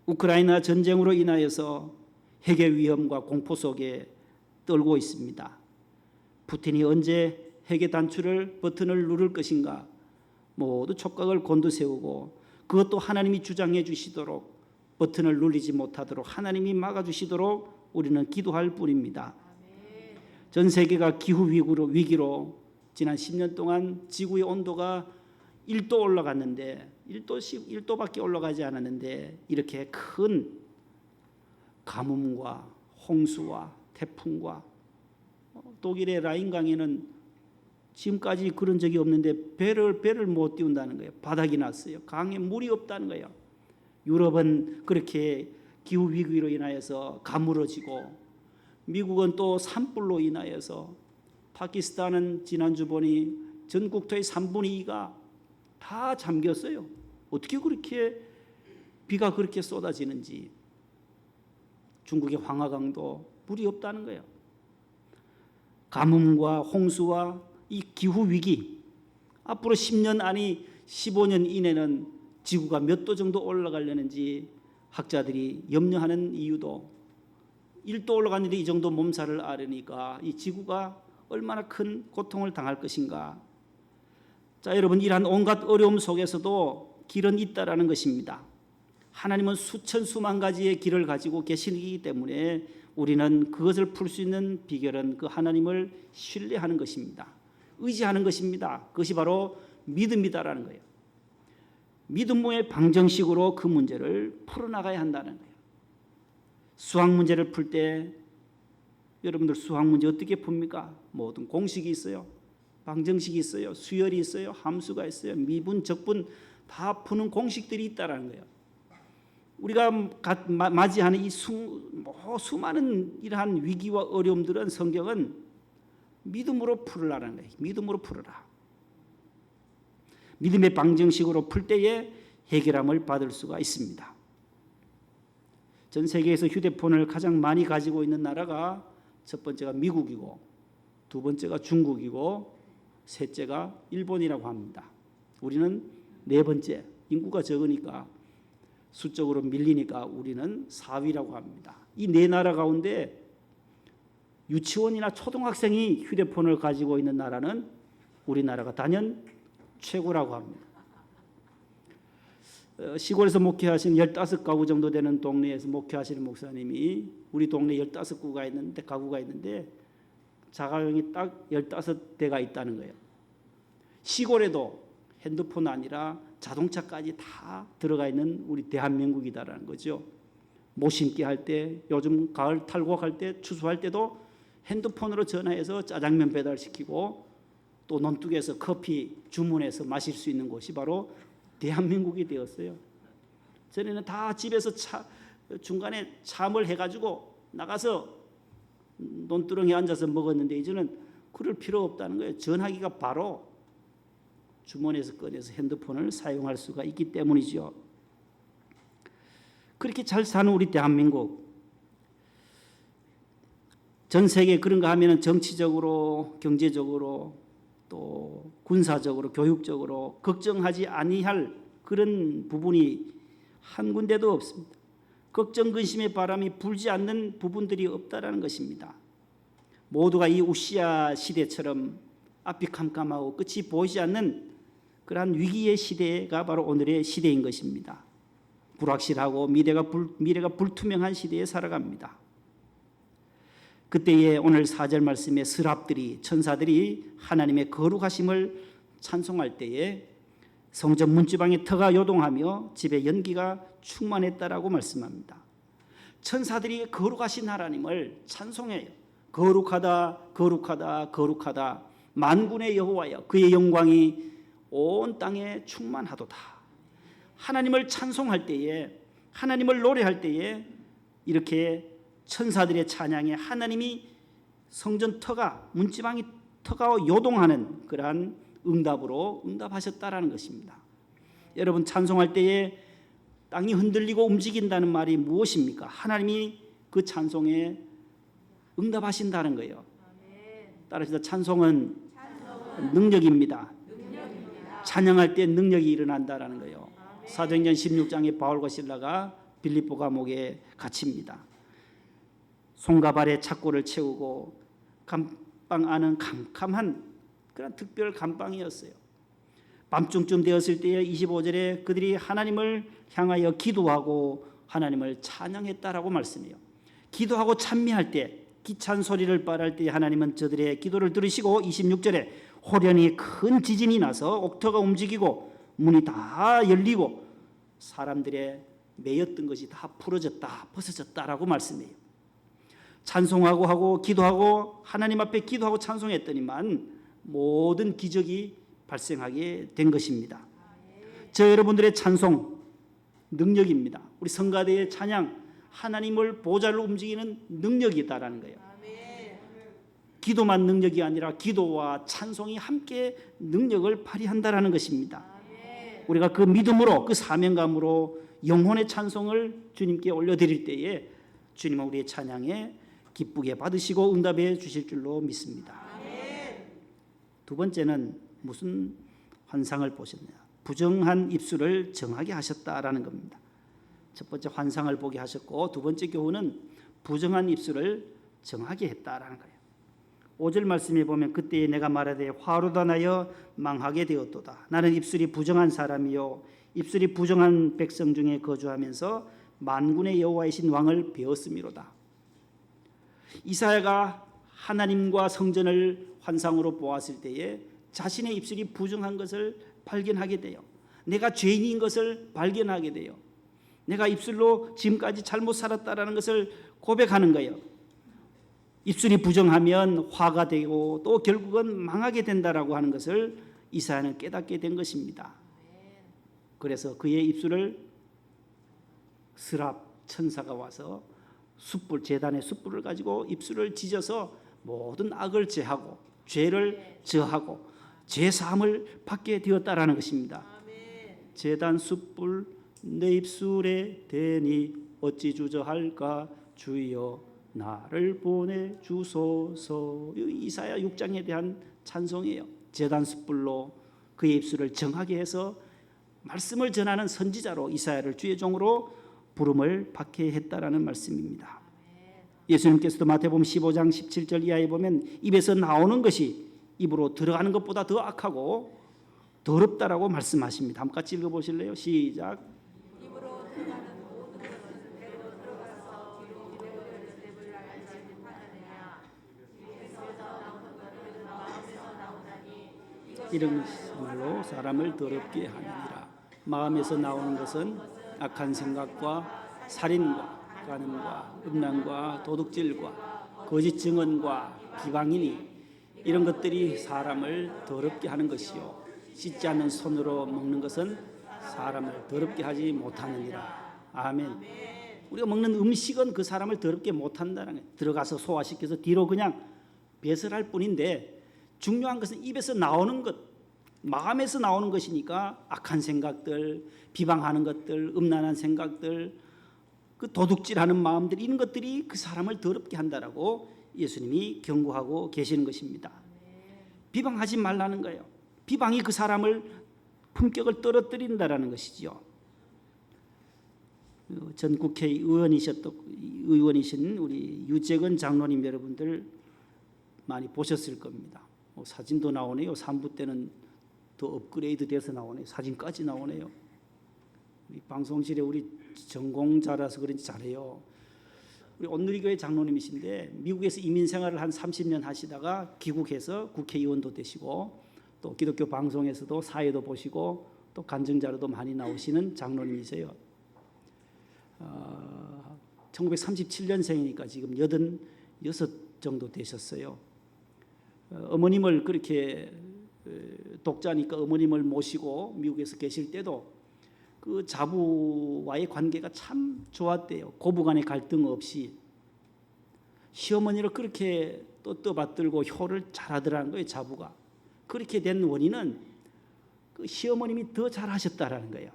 우크라이나 전쟁으로 인하여서 핵의 위험과 공포 속에 떨고 있습니다. 푸틴이 언제 핵의 단추를 버튼을 누를 것인가 모두 촉각을 곤두세우고 그것도 하나님이 주장해 주시도록 버튼을 누르지 못하도록 하나님이 막아주시도록 우리는 기도할 뿐입니다. 전 세계가 기후 위기로 지난 10년 동안 지구의 온도가 1도 올라갔는데 1도밖에 올라가지 않았는데 이렇게 큰 가뭄과 홍수와 태풍과 독일의 라인강에는 지금까지 그런 적이 없는데 배를 못 띄운다는 거예요. 바닥이 났어요. 강에 물이 없다는 거예요. 유럽은 그렇게 기후 위기로 인하여서 가물어지고 미국은 또 산불로 인하여서 파키스탄은 지난주 보니 전 국토의 3분의 2가 다 잠겼어요. 어떻게 그렇게 비가 그렇게 쏟아지는지. 중국의 황하강도 물이 없다는 거예요. 가뭄과 홍수와 이 기후 위기, 앞으로 10년 아니 15년 이내는 지구가 몇 도 정도 올라가려는지 학자들이 염려하는 이유도 1도 올라갔는데 이 정도 몸살을 앓으니까 이 지구가 얼마나 큰 고통을 당할 것인가. 자, 여러분, 이러한 온갖 어려움 속에서도 길은 있다라는 것입니다. 하나님은 수천 수만 가지의 길을 가지고 계시기 때문에 우리는 그것을 풀 수 있는 비결은 그 하나님을 신뢰하는 것입니다. 의지하는 것입니다. 그것이 바로 믿음이다라는 거예요. 믿음의 방정식으로 그 문제를 풀어나가야 한다는 거예요. 수학 문제를 풀 때 여러분들 수학 문제 어떻게 풉니까? 모든 공식이 있어요. 방정식이 있어요. 수열이 있어요. 함수가 있어요. 미분, 적분 다 푸는 공식들이 있다라는 거예요. 우리가 맞이하는 이 수많은 이러한 위기와 어려움들은 성경은 믿음으로 풀으라는 거예요. 믿음으로 풀어라. 믿음의 방정식으로 풀 때에 해결함을 받을 수가 있습니다. 전 세계에서 휴대폰을 가장 많이 가지고 있는 나라가 첫 번째가 미국이고 두 번째가 중국이고 셋째가 일본이라고 합니다. 우리는 네 번째, 인구가 적으니까 수적으로 밀리니까 우리는 4위라고 합니다. 이 네 나라 가운데 유치원이나 초등학생이 휴대폰을 가지고 있는 나라는 우리나라가 단연 최고라고 합니다. 시골에서 목회하시는 15가구 정도 되는 동네에서 목회하시는 목사님이 우리 동네 15가구가 있는데 자가용이 딱 15대가 있다는 거예요. 시골에도 핸드폰 아니라 자동차까지 다 들어가 있는 우리 대한민국이다라는 거죠. 모심기 할 때, 요즘 가을 탈곡할 때, 추수할 때도 핸드폰으로 전화해서 짜장면 배달시키고 또 논둑에서 커피 주문해서 마실 수 있는 곳이 바로 대한민국이 되었어요. 전에는 다 집에서 중간에 참을 해가지고 나가서 논두렁에 앉아서 먹었는데 이제는 그럴 필요 없다는 거예요. 전화기가 바로 주머니에서 꺼내서 핸드폰을 사용할 수가 있기 때문이죠. 그렇게 잘 사는 우리 대한민국, 전 세계 그런가 하면은 정치적으로, 경제적으로, 또 군사적으로, 교육적으로 걱정하지 아니할 그런 부분이 한 군데도 없습니다. 걱정 근심의 바람이 불지 않는 부분들이 없다라는 것입니다. 모두가 이 우시아 시대처럼 앞이 캄캄하고 끝이 보이지 않는 그러한 위기의 시대가 바로 오늘의 시대인 것입니다. 불확실하고 미래가 불투명한 시대에 살아갑니다. 그때에 오늘 4절 말씀에 스랍들이, 천사들이 하나님의 거룩하심을 찬송할 때에 성전 문지방에 터가 요동하며 집에 연기가 충만했다라고 말씀합니다. 천사들이 거룩하신 하나님을 찬송해요. 거룩하다, 거룩하다, 거룩하다. 만군의 여호와여, 그의 영광이 온 땅에 충만하도다. 하나님을 찬송할 때에, 하나님을 노래할 때에 이렇게 천사들의 찬양에 하나님이 성전 터가, 문지방이 터가 요동하는 그러한 응답으로 응답하셨다라는 것입니다. 여러분, 찬송할 때에 땅이 흔들리고 움직인다는 말이 무엇입니까? 하나님이 그 찬송에 응답하신다는 거예요. 따라서 찬송은 능력입니다. 찬양할 때 능력이 일어난다라는 거예요. 사도행전 16장에 바울과 실라가 빌립보 감옥에 갇힙니다. 손과 발에 착고를 채우고 감방 안은 캄캄한 그런 특별 감방이었어요. 밤중쯤 되었을 때에 25절에 그들이 하나님을 향하여 기도하고 하나님을 찬양했다라고 말씀해요. 기도하고 찬미할 때 기찬 소리를 발할 때 하나님은 저들의 기도를 들으시고 26절에 호련히 큰 지진이 나서 옥토가 움직이고 문이 다 열리고 사람들의 매였던 것이 다 풀어졌다 벗어졌다라고 말씀해요. 찬송하고 하고 기도하고 하나님 앞에 기도하고 찬송했더니만 모든 기적이 발생하게 된 것입니다. 저 여러분들의 찬송 능력입니다. 우리 성가대의 찬양 하나님을 보좌로 움직이는 능력이다라는 거예요. 기도만 능력이 아니라 기도와 찬송이 함께 능력을 발휘한다라는 것입니다. 우리가 그 믿음으로 그 사명감으로 영혼의 찬송을 주님께 올려드릴 때에 주님은 우리의 찬양에 기쁘게 받으시고 응답해 주실 줄로 믿습니다. 두 번째는 무슨 환상을 보셨냐? 부정한 입술을 정하게 하셨다라는 겁니다. 첫 번째 환상을 보게 하셨고 두 번째 교훈은 부정한 입술을 정하게 했다라는 거예요. 5절 말씀에 보면 그때에 내가 말하되 화로다 나여 망하게 되었도다. 나는 입술이 부정한 사람이요 입술이 부정한 백성 중에 거주하면서 만군의 여호와이신 왕을 배웠음이로다. 이사야가 하나님과 성전을 환상으로 보았을 때에 자신의 입술이 부정한 것을 발견하게 돼요. 내가 죄인인 것을 발견하게 돼요. 내가 입술로 지금까지 잘못 살았다라는 것을 고백하는 거예요. 입술이 부정하면 화가 되고 또 결국은 망하게 된다라고 하는 것을 이사야는 깨닫게 된 것입니다. 그래서 그의 입술을 스랍 천사가 와서 숯불 제단의 숯불을 가지고 입술을 찢어서 모든 악을 제하고 죄를 저하고 죄 사함을 받게 되었다라는 것입니다. 제단 숯불 내 입술에 대니 어찌 주저할까 주여 나를 보내주소서. 이사야 6장에 대한 찬송이에요. 제단 숯불로 그의 입술을 정하게 해서 말씀을 전하는 선지자로 이사야를 주의 종으로 부름을 받게 했다라는 말씀입니다. 예수님께서도 마태복음 15장 17절 이하에 보면 입에서 나오는 것이 입으로 들어가는 것보다 더 악하고 더럽다라고 말씀하십니다. 한번 같이 읽어보실래요? 시작. 이런 말로 사람을 더럽게 하느니라. 마음에서 나오는 것은 악한 생각과 살인과 간음과 음란과 도둑질과 거짓 증언과 비방이니 이런 것들이 사람을 더럽게 하는 것이요 씻지 않는 손으로 먹는 것은 사람을 더럽게 하지 못하느니라. 아멘. 우리가 먹는 음식은 그 사람을 더럽게 못한다는 거예요. 들어가서 소화시켜서 뒤로 그냥 배설할 뿐인데 중요한 것은 입에서 나오는 것, 마음에서 나오는 것이니까 악한 생각들, 비방하는 것들, 음란한 생각들, 그 도둑질하는 마음들 이런 것들이 그 사람을 더럽게 한다라고 예수님이 경고하고 계시는 것입니다. 비방하지 말라는 거예요. 비방이 그 사람을 품격을 떨어뜨린다라는 것이죠. 전 국회의원이신 우리 유재근 장로님 여러분들 많이 보셨을 겁니다. 사진도 나오네요. 3부 때는 더 업그레이드 돼서 나오네요. 사진까지 나오네요. 우리 방송실에 우리 전공자라서 그런지 잘해요. 우리 온누리교회 장로님이신데 미국에서 이민 생활을 한 30년 하시다가 귀국해서 국회의원도 되시고 또 기독교 방송에서도 사회도 보시고 또 간증자로도 많이 나오시는 장로님이세요. 1937년생이니까 지금 86 정도 되셨어요. 어머님을 그렇게 독자니까 어머님을 모시고 미국에서 계실 때도 그 자부와의 관계가 참 좋았대요. 고부간의 갈등 없이 시어머니를 그렇게 떠받들고 효를 잘하더라는 거예요. 자부가 그렇게 된 원인은 그 시어머님이 더 잘하셨다라는 거예요.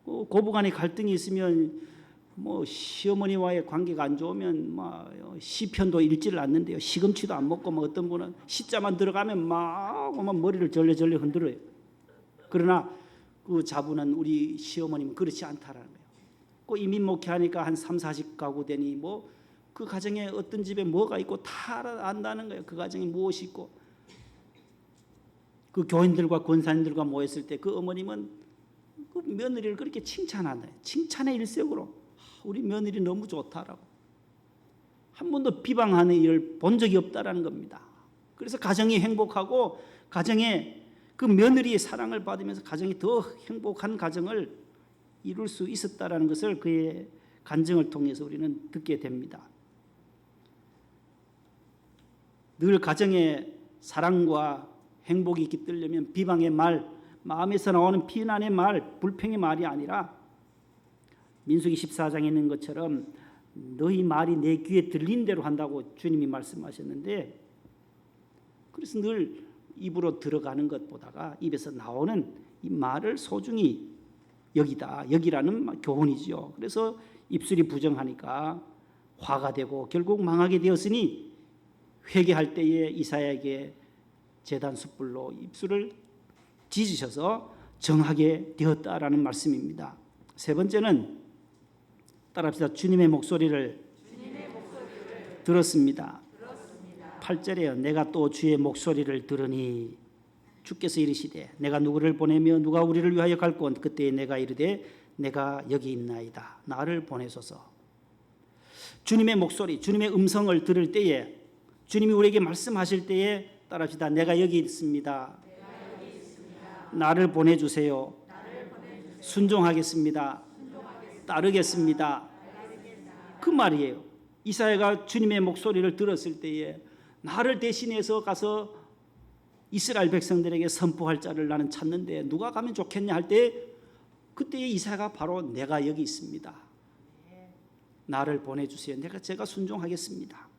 고부간의 갈등이 있으면 뭐 시어머니와의 관계가 안 좋으면 막 시편도 읽지를 않는데요. 시금치도 안 먹고 뭐 어떤 분은 시자만 들어가면 막 머리를 절레절레 흔들어요. 그러나 그 자부는 우리 시어머님은 그렇지 않다라는 거예요. 그 이민 목회하니까 한 30, 40가구 되니 뭐 그 가정에 어떤 집에 뭐가 있고 다 안다는 거예요. 그 가정에 무엇이 있고 그 교인들과 권사님들과 모였을 때 그 어머님은 그 며느리를 그렇게 칭찬하네. 칭찬의 일색으로 우리 며느리 너무 좋다라고. 한 번도 비방하는 일을 본 적이 없다라는 겁니다. 그래서 가정이 행복하고 가정에 그 며느리의 사랑을 받으면서 가정이 더 행복한 가정을 이룰 수 있었다라는 것을 그의 간증을 통해서 우리는 듣게 됩니다. 늘 가정에 사랑과 행복이 깃들려면 비방의 말, 마음에서 나오는 비난의 말, 불평의 말이 아니라 민수기 14장에 있는 것처럼 너희 말이 내 귀에 들린 대로 한다고 주님이 말씀하셨는데, 그래서 늘 입으로 들어가는 것보다가 입에서 나오는 이 말을 소중히 여기라는 교훈이죠. 그래서 입술이 부정하니까 화가 되고 결국 망하게 되었으니 회개할 때에 이사야에게 제단 숯불로 입술을 찢으셔서 정하게 되었다라는 말씀입니다. 세 번째는 따라합시다. 주님의 목소리를 들었습니다. 8절에요. 내가 또 주의 목소리를 들으니 주께서 이르시되 내가 누구를 보내며 누가 우리를 위하여 갈건 그때에 내가 이르되 내가 여기 있나이다. 나를 보내소서. 주님의 목소리, 주님의 음성을 들을 때에, 주님이 우리에게 말씀하실 때에 따라합시다. 내가 여기 있습니다. 나를 보내주세요. 순종하겠습니다. 따르겠습니다. 그 말이에요. 이사야가 주님의 목소리를 들었을 때에 나를 대신해서 가서 이스라엘 백성들에게 선포할 자를 나는 찾는데 누가 가면 좋겠냐 할 때, 그때의 이사야가 바로 내가 여기 있습니다. 나를 보내주세요. 제가 순종하겠습니다.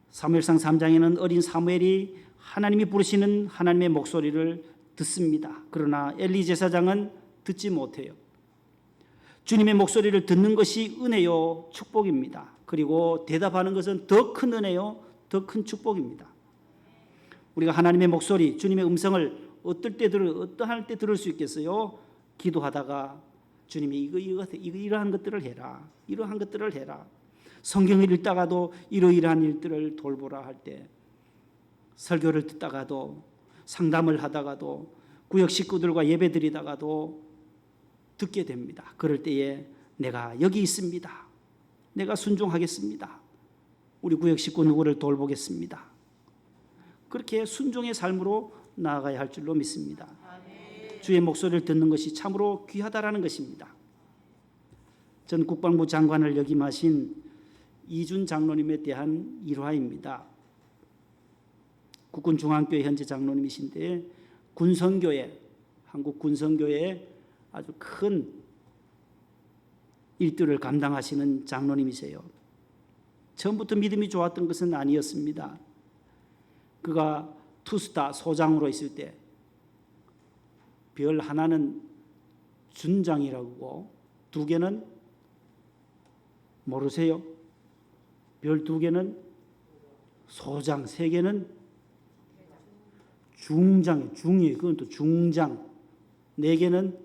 사무엘상 3장에는 어린 사무엘이 하나님이 부르시는 하나님의 목소리를 듣습니다. 그러나 엘리 제사장은 듣지 못해요. 주님의 목소리를 듣는 것이 은혜요, 축복입니다. 그리고 대답하는 것은 더 큰 은혜요, 더 큰 축복입니다. 우리가 하나님의 목소리, 주님의 음성을 어떠할 때 들을 수 있겠어요? 기도하다가 주님이 이러한 것들을 해라, 이러한 것들을 해라. 성경을 읽다가도 이러이러한 일들을 돌보라 할 때, 설교를 듣다가도, 상담을 하다가도, 구역 식구들과 예배 드리다가도 듣게 됩니다. 그럴 때에 내가 여기 있습니다. 내가 순종하겠습니다. 우리 구역 식구 누구를 돌보겠습니다. 그렇게 순종의 삶으로 나아가야 할 줄로 믿습니다. 주의 목소리를 듣는 것이 참으로 귀하다라는 것입니다. 전 국방부 장관을 역임하신 이준 장로님에 대한 일화입니다. 국군중앙교회 현재 장로님이신데 군선교회, 한국 군선교회에 아주 큰 일들을 감당하시는 장로님이세요. 처음부터 믿음이 좋았던 것은 아니었습니다. 그가 투스타 소장으로 있을 때 별 하나는 준장이라고, 두 개는 모르세요? 별 두 개는 소장, 세 개는 중이에요. 그건 또 중장. 네 개는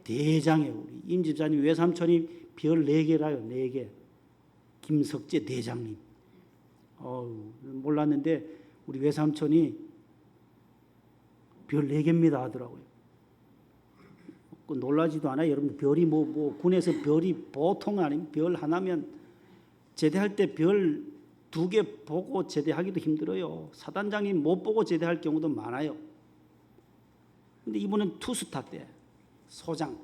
대장이에요. 우리 임 집사님 외삼촌이 별 4개라요. 4개. 김석재 대장님. 몰랐는데 우리 외삼촌이 별 4개입니다 하더라고요. 놀라지도 않아요. 여러분, 별이 군에서 별이 보통 아니면 별 하나면 제대할 때 별 2개 보고 제대하기도 힘들어요. 사단장이 못 보고 제대할 경우도 많아요. 근데 이분은 투스타 때 소장,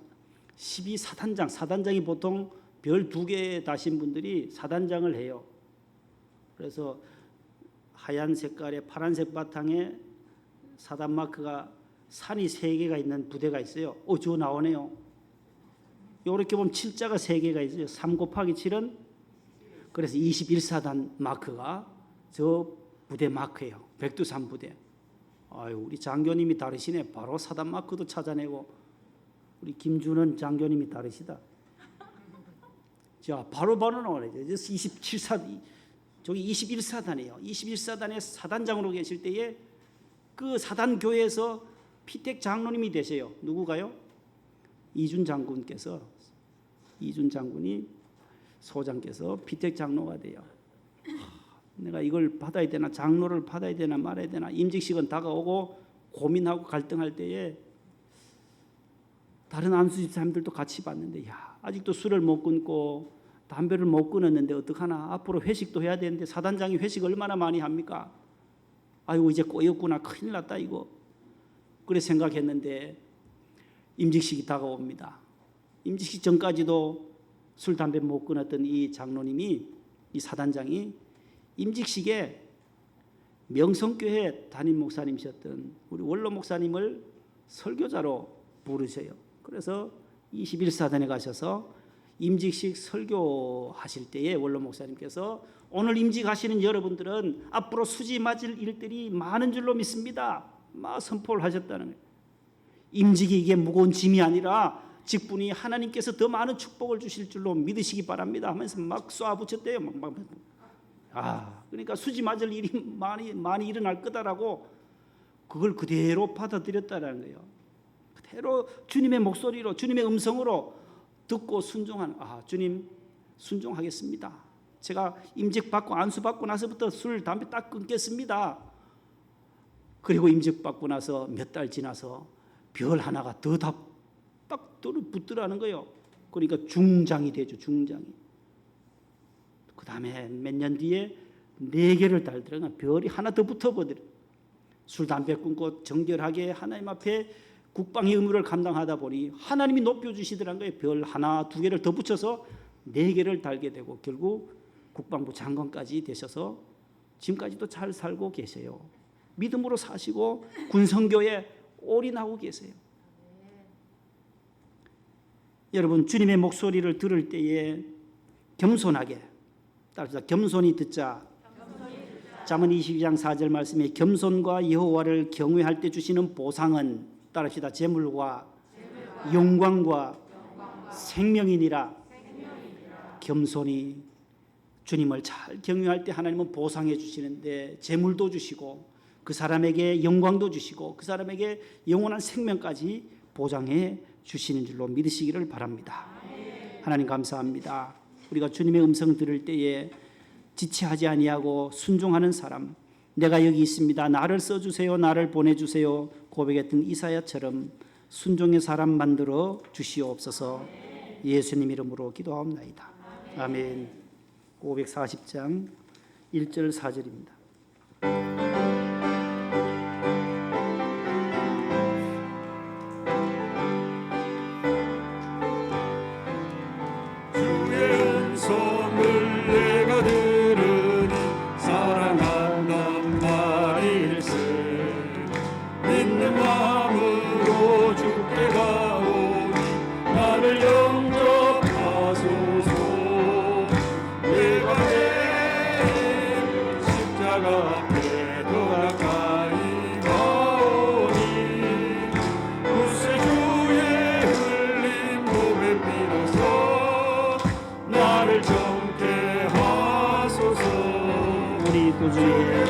12사단장, 사단장이 보통 별 2개 다신 분들이 사단장을 해요. 그래서 하얀 색깔의 파란색 바탕에 사단 마크가 산이 3개가 있는 부대가 있어요. 저 나오네요. 이렇게 보면 7자가 3개가 있어요. 3 곱하기 7은 그래서 21사단 마크가 저 부대 마크예요. 백두산 부대. 우리 장교님이 다르시네. 바로 사단 마크도 찾아내고, 우리 김준원 장교님이 다르시다. 자, 바로 나오네. 27사단, 저기 21사단이에요. 21사단의 사단장으로 계실 때에 그 사단 교회에서 피택 장로님이 되세요. 누구가요? 이준 장군이 소장께서 피택 장로가 돼요. 내가 이걸 받아야 되나, 장로를 받아야 되나 말아야 되나, 임직식은 다가오고 고민하고 갈등할 때에 다른 안수집 사람들도 같이 봤는데 야 아직도 술을 못 끊고 담배를 못 끊었는데 어떡하나. 앞으로 회식도 해야 되는데 사단장이 회식 얼마나 많이 합니까? 아이고 이제 꼬였구나. 큰일 났다 이거. 그래 생각했는데 임직식이 다가옵니다. 임직식 전까지도 술 담배 못 끊었던 이 장로님이, 이 사단장이 임직식에 명성교회 담임 목사님이셨던 우리 원로 목사님을 설교자로 부르셔요. 그래서 21사단에 가셔서 임직식 설교하실 때에 원로 목사님께서 오늘 임직하시는 여러분들은 앞으로 수지 맞을 일들이 많은 줄로 믿습니다. 막 선포를 하셨다는 거예요. 임직이 이게 무거운 짐이 아니라 직분이 하나님께서 더 많은 축복을 주실 줄로 믿으시기 바랍니다 하면서 막 쏴붙였대요. 그러니까 수지 맞을 일이 많이 일어날 거다라고 그걸 그대로 받아들였다는 거예요. 그대로 주님의 목소리로, 주님의 음성으로 듣고 순종하는. 주님 순종하겠습니다. 제가 임직받고 안수받고 나서부터 술 담배 딱 끊겠습니다. 그리고 임직받고 나서 몇 달 지나서 별 하나가 더 딱 붙더라는 거예요. 그러니까 중장이 되죠. 중장이. 그 다음에 몇 년 뒤에 4개를 달더라고요. 별이 하나 더 붙어버려요. 술 담배 끊고 정결하게 하나님 앞에 국방의 의무를 감당하다 보니 하나님이 높여주시더란 거예요. 별 하나 2개를 더 붙여서 4개를 달게 되고 결국 국방부 장관까지 되셔서 지금까지도 잘 살고 계세요. 믿음으로 사시고 군성교에 올인하고 계세요. 여러분 주님의 목소리를 들을 때에 겸손하게 따라서 겸손히 듣자. 잠언 22장 4절 말씀에 겸손과 여호와를 경외할 때 주시는 보상은 따라합시다. 재물과 영광과 생명이니라. 겸손히 주님을 잘 경외할 때 하나님은 보상해 주시는데 재물도 주시고 그 사람에게 영광도 주시고 그 사람에게 영원한 생명까지 보장해 주시는 줄로 믿으시기를 바랍니다. 하나님 감사합니다. 우리가 주님의 음성 들을 때에 지체하지 아니하고 순종하는 사람, 내가 여기 있습니다. 나를 써주세요. 나를 보내주세요. 고백했던 이사야처럼 순종의 사람 만들어 주시옵소서. 예수님 이름으로 기도하옵나이다. 아멘. 540장 1절 4절입니다. 우리 구주의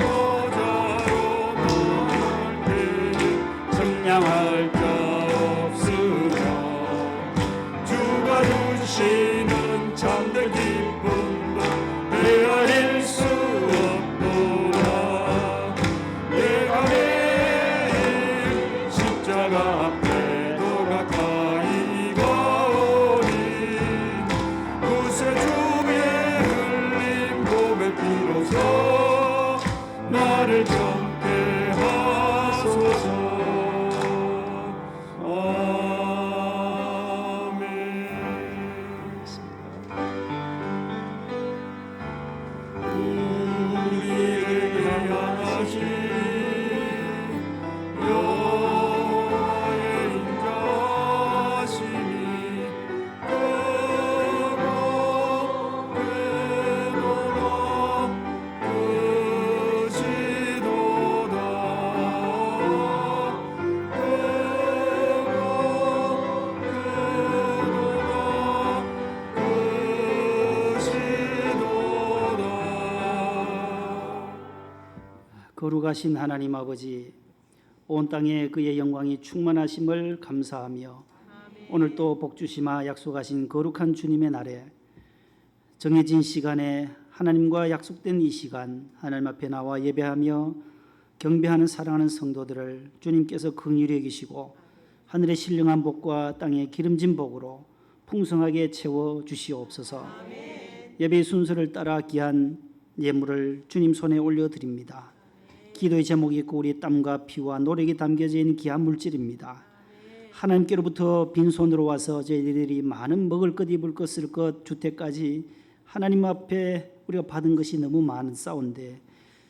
청량할 자 없으며 주가 주시는 참된 기쁨도 헤아릴 수 없도다. 내가 매일 십자가 앞에 더 가까이 가오니 구세주의 흘린 고백 비로소 나를 정케 하소서. 우리에게 향하신 여호와의 인자심이 크고 되도록 크시도다. 거룩하신 하나님 아버지, 온 땅에 그의 영광이 충만하심을 감사하며 오늘 또 복주시마 약속하신 거룩한 주님의 날에 정해진 시간에 하나님과 약속된 이 시간 하나님 앞에 나와 예배하며 경배하는 사랑하는 성도들을 주님께서 긍휼히 여기시고 하늘의 신령한 복과 땅의 기름진 복으로 풍성하게 채워 주시옵소서. 예배의 순서를 따라 귀한 예물을 주님 손에 올려드립니다. 기도의 제목이 있고 우리의 땀과 피와 노력이 담겨져 있는 귀한 물질입니다. 하나님께로부터 빈손으로 와서 저희들이 많은 먹을 것 입을 것 쓸 것 주택까지 하나님 앞에 우리가 받은 것이 너무 많은 싸운데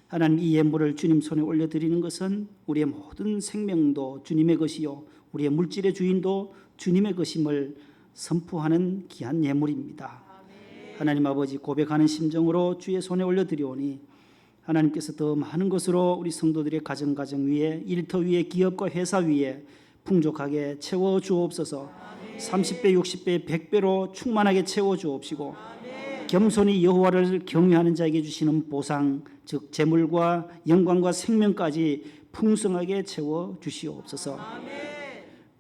하나님 이 예물을 주님 손에 올려드리는 것은 우리의 모든 생명도 주님의 것이요 우리의 물질의 주인도 주님의 것임을 선포하는 귀한 예물입니다. 하나님 아버지 고백하는 심정으로 주의 손에 올려드리오니 하나님께서 더 많은 것으로 우리 성도들의 가정 위에 일터 위에 기업과 회사 위에 풍족하게 채워 주옵소서. 30배 60배 100배로 충만하게 채워 주옵시고 겸손히 여호와를 경외하는 자에게 주시는 보상 즉 재물과 영광과 생명까지 풍성하게 채워 주시옵소서.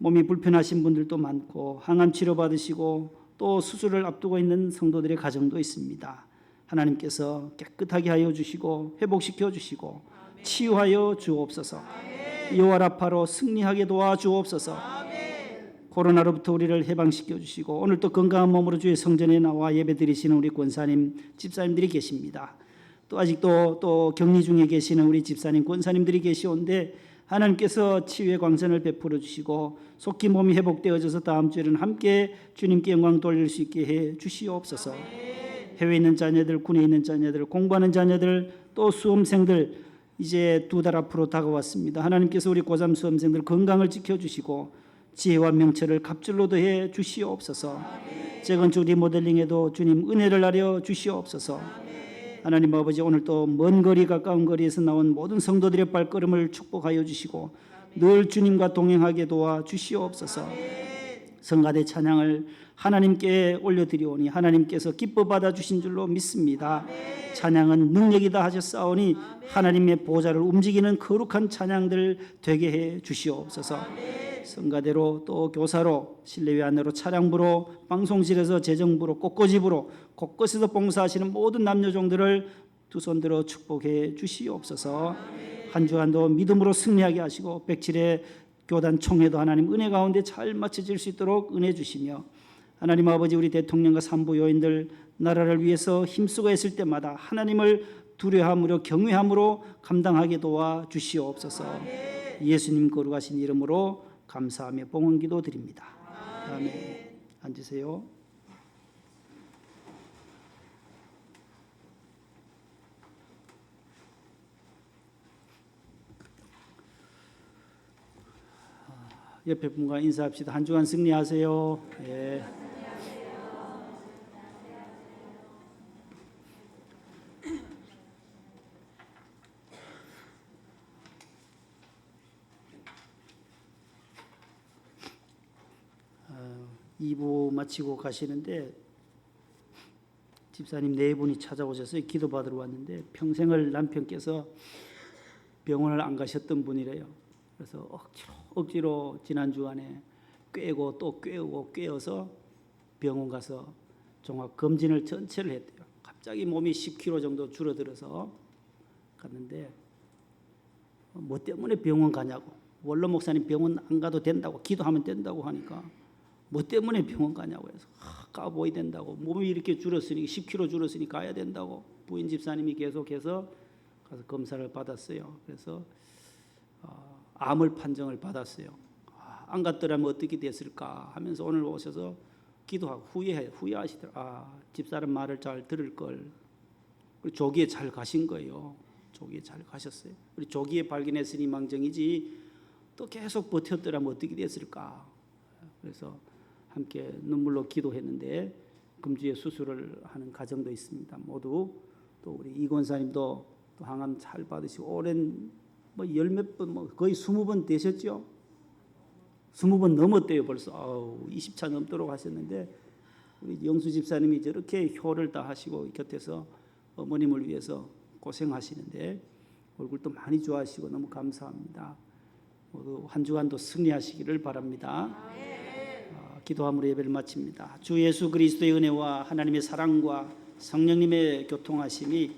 몸이 불편하신 분들도 많고 항암 치료 받으시고 또 수술을 앞두고 있는 성도들의 가정도 있습니다. 하나님께서 깨끗하게 하여 주시고 회복시켜 주시고 치유하여 주옵소서. 여호와 라파로 승리하게 도와 주옵소서. 코로나로부터 우리를 해방시켜 주시고 오늘 또 건강한 몸으로 주의 성전에 나와 예배드리시는 우리 권사님, 집사님들이 계십니다. 또 아직도 또 격리 중에 계시는 우리 집사님, 권사님들이 계시온데 하나님께서 치유의 광선을 베풀어 주시고 속히 몸이 회복되어져서 다음 주에는 함께 주님께 영광 돌릴 수 있게 해 주시옵소서. 해외에 있는 자녀들, 군에 있는 자녀들, 공부하는 자녀들, 또 수험생들 이제 2달 앞으로 다가왔습니다. 하나님께서 우리 고3 수험생들 건강을 지켜주시고 지혜와 명철을 갑절로 더해 주시옵소서. 재건축 리모델링에도 주님 은혜를 나려 주시옵소서. 하나님 아버지 오늘 또 먼 거리 가까운 거리에서 나온 모든 성도들의 발걸음을 축복하여 주시고 늘 주님과 동행하게 도와 주시옵소서. 성가대 찬양을 하나님께 올려드리오니 하나님께서 기뻐 받아주신 줄로 믿습니다. 찬양은 능력이다 하셨사오니 하나님의 보좌를 움직이는 거룩한 찬양들 되게 해 주시옵소서. 성가대로 또 교사로 실내외 안으로 차량부로 방송실에서 재정부로 꽃꽂이부로 곳곳에서 봉사하시는 모든 남녀종들을 두 손 들어 축복해 주시옵소서. 한 주간도 믿음으로 승리하게 하시고 107회 교단 총회도 하나님 은혜 가운데 잘 마쳐질 수 있도록 은혜 주시며 하나님 아버지 우리 대통령과 산부 요인들 나라를 위해서 힘쓰고 했을 때마다 하나님을 두려함으로 경외함으로 감당하게 도와 주시옵소서. 예수님 거룩하신 이름으로 감사하며 봉헌기도 드립니다. 아멘. 앉으세요. 옆에 분과 인사합시다. 한 주간 승리하세요. 예. 이 2부 마치고 가시는데 집사님 4분이 찾아오셔서 기도받으러 왔는데 평생을 남편께서 병원을 안 가셨던 분이래요. 그래서 억지로 지난 주간에 꿰고 또 꿰어서 병원 가서 종합 검진을 전체를 했대요. 갑자기 몸이 10kg 정도 줄어들어서 갔는데 뭐 때문에 병원 가냐고. 원로 목사님 병원 안 가도 된다고 기도하면 된다고 하니까 뭐 때문에 병원 가냐고 해서 까보이 된다고 몸이 이렇게 줄었으니 10kg 줄었으니 가야 된다고 부인 집사님이 계속해서 가서 검사를 받았어요. 그래서 암을 판정을 받았어요. 안 갔더라면 어떻게 됐을까 하면서 오늘 오셔서 기도하고 후회하시더라. 집사람 말을 잘 들을 걸. 그리고 조기에 잘 가신 거예요. 조기에 잘 가셨어요. 우리 조기에 발견했으니 망정이지 또 계속 버텼더라면 어떻게 됐을까. 그래서 함께 눈물로 기도했는데 금주에 수술을 하는 가정도 있습니다. 모두 또 우리 이 권사님도 또 항암 잘 받으시고 오랜 뭐 10몇 번 뭐 거의 20번 되셨죠? 20번 넘었대요 벌써. 20차 넘도록 하셨는데 우리 영수 집사님이 저렇게 효를 다 하시고 곁에서 어머님을 위해서 고생하시는데 얼굴도 많이 좋아하시고 너무 감사합니다. 모두 한 주간도 승리하시기를 바랍니다. 기도함으로 예배를 마칩니다. 주 예수 그리스도의 은혜와 하나님의 사랑과 성령님의 교통하심이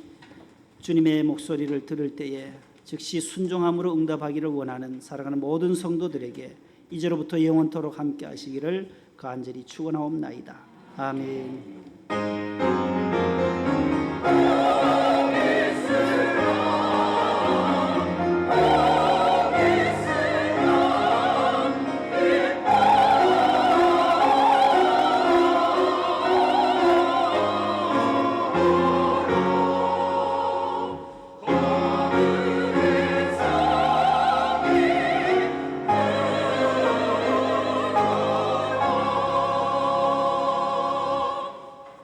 주님의 목소리를 들을 때에 즉시 순종함으로 응답하기를 원하는 사랑하는 모든 성도들에게 이제로부터 영원토록 함께 하시기를 간절히 축원하옵나이다. 아멘.